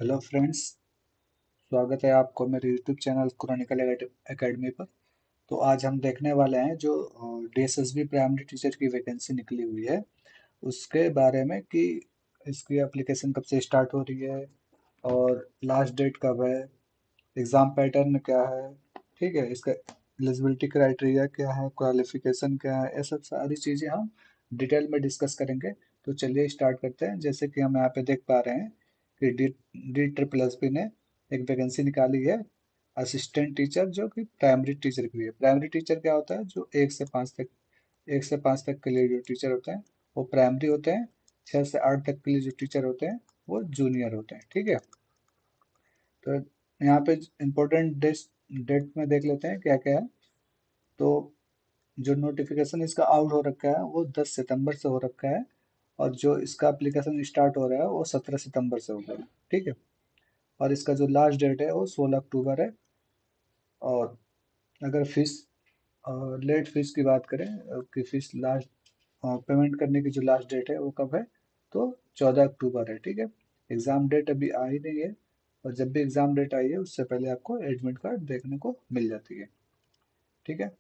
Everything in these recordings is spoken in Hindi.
Hello friends. स्वागत है आपको मेरे यूट्यूब चैनल क्रॉनिकल एकेडमी पर। तो आज हम देखने वाले हैं जो डीएसएसबी प्राइमरी टीचर की वैकेंसी निकली हुई है उसके बारे में कि इसकी एप्लीकेशन कब से स्टार्ट हो रही है और लास्ट डेट कब है, एग्ज़ाम पैटर्न क्या है, ठीक है, इसका एलिजिबिलिटी क्राइटेरिया क्या है, क्वालिफिकेशन क्या है, ये सब सारी चीज़ें हम डिटेल में डिस्कस करेंगे। तो चलिए स्टार्ट करते हैं। जैसे कि हम यहाँ पे देख पा रहे हैं कि D D triple S P ने एक वैकेंसी निकाली है असिस्टेंट टीचर, जो कि प्राइमरी टीचर के लिए। प्राइमरी टीचर क्या होता है? जो 1 से 5 तक के लिए जो टीचर होते हैं वो प्राइमरी होते हैं। 6 से 8 तक के लिए जो टीचर होते हैं वो जूनियर होते हैं, ठीक है। तो यहाँ पे इम्पोर्टेंट डेट में देख लेते हैं क्या क्या है। तो जो नोटिफिकेशन इसका आउट हो रखा है वो 10 सितंबर से हो रखा है, और जो इसका एप्लीकेशन स्टार्ट हो रहा है वो 17 सितंबर से होगा, ठीक है। और इसका जो लास्ट डेट है वो 16 अक्टूबर है। और अगर फीस लेट फीस की बात करें, कि फीस लास्ट पेमेंट करने की जो लास्ट डेट है वो कब है, तो 14 अक्टूबर है, ठीक है। एग्ज़ाम डेट अभी आ ही नहीं है, और जब भी एग्ज़ाम डेट आई है उससे पहले आपको एडमिट कार्ड देखने को मिल जाती है, ठीक है।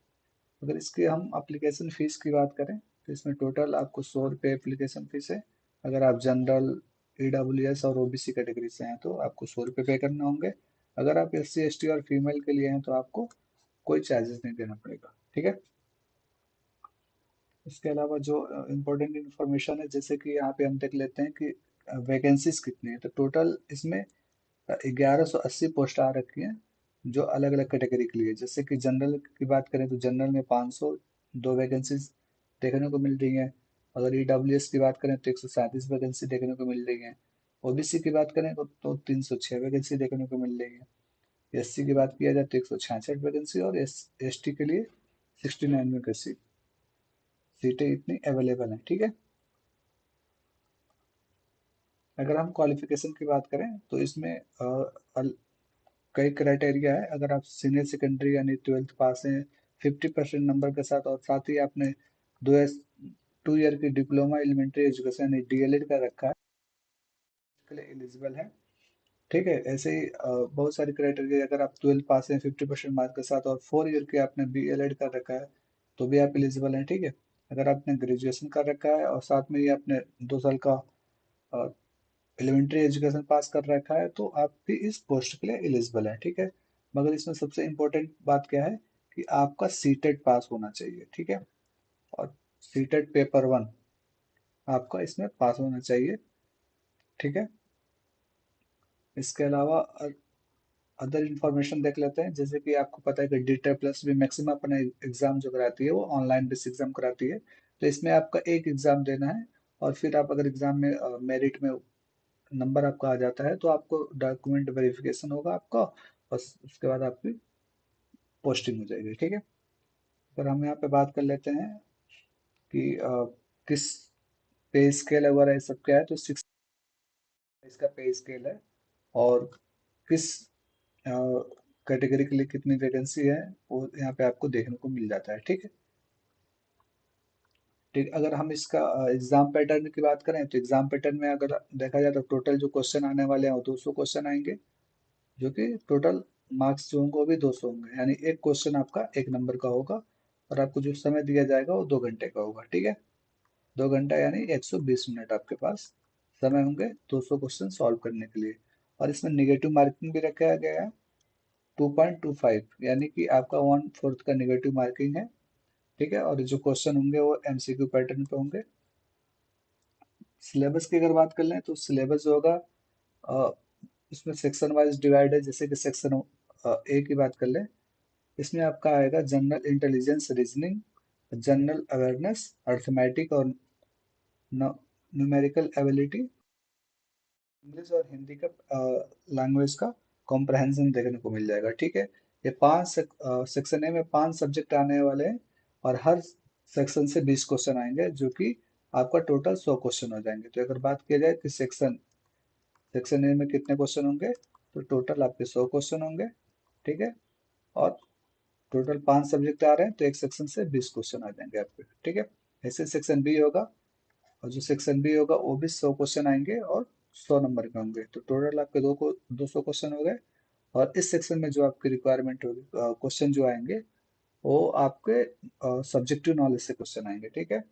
अगर इसके हम एप्लीकेशन फ़ीस की बात करें तो इसमें टोटल आपको 100 रुपये एप्लीकेशन फ़ीस है। अगर आप जनरल, ईडब्ल्यूएस और ओबीसी कैटेगरी से हैं तो आपको 100 रुपये पे करने होंगे। अगर आप एससी एसटी और फीमेल के लिए हैं तो आपको कोई चार्जेस नहीं देना पड़ेगा, ठीक है। इसके अलावा जो इम्पोर्टेंट इन्फॉर्मेशन है, जैसे कि यहाँ पे हम देख लेते हैं कि वैकेंसीज कितनी है। तो टोटल इसमें 1180 पोस्ट आ रखी हैं जो अलग अलग कैटेगरी के लिए। जैसे कि जनरल की बात करें तो जनरल में 502 वैकेंसीज देखने को मिल रही हैं। अगर ईडब्ल्यूएस की बात करें तो 137 वैकेंसी देखने को मिल रही है। ओबीसी की बात करें तो 306 वैकेंसी देखने को मिल रही है। एससी की बात किया जाए तो 166 वैकेंसी, और एसटी के लिए 69 वैकेंसी, सीटें इतनी अवेलेबल हैं, ठीक है। अगर हम क्वालिफिकेशन की बात करें तो इसमें कई क्राइटेरिया है। अगर आप सीनियर सेकेंडरी यानी 12th पास हैं 50% नंबर के साथ, और साथ ही आपने 2 ईयर की डिप्लोमा एलिमेंट्री एजुकेशन यानी डीएलएड का रखा है, के लिए एलिजिबल है, ठीक है। ऐसे ही बहुत सारी क्राइटेरिया। अगर आप 12th पास हैं 50% मार्क के साथ और 4 ईयर के आपने बीएलएड कर रखा है तो भी आप एलिजिबल हैं, ठीक है। अगर आपने ग्रेजुएशन कर रखा है और साथ में ही आपने 2 साल का एलिमेंट्री एजुकेशन पास कर रखा है तो आप भी इस पोस्ट के लिए एलिजिबल है, ठीक है। मगर इसमें सबसे इम्पोर्टेंट बात क्या है कि आपका सीटेट पास होना चाहिए, ठीक है। और सीटेट पेपर 1 आपका इसमें पास होना चाहिए, ठीक है। इसके अलावा अदर इन्फॉर्मेशन देख लेते हैं। जैसे कि आपको पता है कि डीटा प्लस भी मैक्सिमम अपने एग्जाम जो कराती है वो ऑनलाइन बेस एग्जाम कराती है। तो इसमें आपका एक एग्जाम देना है, और फिर आप अगर एग्जाम में मेरिट में नंबर आपका आ जाता है तो आपको डॉक्यूमेंट वेरिफिकेशन होगा आपका, बस उसके बाद आपकी पोस्टिंग हो जाएगी, ठीक है। अगर हम यहाँ पे बात कर लेते हैं कि किस पे स्केल वगैरह ये सब क्या है, तो 6 इसका पे स्केल है। और किस कैटेगरी के लिए कितनी वैकेंसी है वो यहाँ पे आपको देखने को मिल जाता है, ठीक है। ठीक, अगर हम इसका एग्जाम पैटर्न की बात करें तो एग्जाम पैटर्न में अगर देखा जाए तो टोटल जो क्वेश्चन आने वाले हैं वो 200 क्वेश्चन आएंगे, जो कि टोटल मार्क्स जो होंगे वो भी 200 होंगे, यानी एक क्वेश्चन आपका 1 नंबर का होगा। और आपको जो समय दिया जाएगा वो 2 घंटे का होगा, ठीक है। 2 घंटा यानी 120 मिनट आपके पास समय होंगे 200 क्वेश्चन सॉल्व करने के लिए। और इसमें निगेटिव मार्किंग भी रखा गया है 2.25, यानी कि आपका 1/4 का निगेटिव मार्किंग है, ठीक है। और जो क्वेश्चन होंगे वो एमसीक्यू पैटर्न पे होंगे। सिलेबस की अगर बात कर लें तो सिलेबस जो होगा अ, इसमें सेक्शन वाइज डिवाइड है। जैसे कि सेक्शन ए की बात कर लें, इसमें आपका आएगा general intelligence, reasoning, general awareness, arithmetic और न्यूमेरिकल एबिलिटी, इंग्लिश और हिंदी का लैंग्वेज का कॉम्प्रहेंशन देखने को मिल जाएगा, ठीक है। ये सेक्शन ए में 5 सब्जेक्ट आने वाले हैं, और हर सेक्शन से 20 क्वेश्चन आएंगे, जो कि आपका टोटल 100 क्वेश्चन हो जाएंगे। तो अगर बात किया जाए कि सेक्शन ए में कितने क्वेश्चन होंगे, तो टोटल आपके 100 क्वेश्चन होंगे, ठीक है। और टोटल 5 सब्जेक्ट आ रहे हैं तो एक सेक्शन से 20 क्वेश्चन आ जाएंगे आपके, ठीक है। ऐसे सेक्शन बी होगा, और जो सेक्शन बी होगा वो भी 100 क्वेश्चन आएंगे, और 100 नंबर के होंगे, तो टोटल आपके 200 क्वेश्चन हो गए। और इस सेक्शन में जो आपकी रिक्वायरमेंट होगी, क्वेश्चन जो आएंगे वो आपके सब्जेक्टिव नॉलेज से क्वेश्चन आएंगे, ठीक है।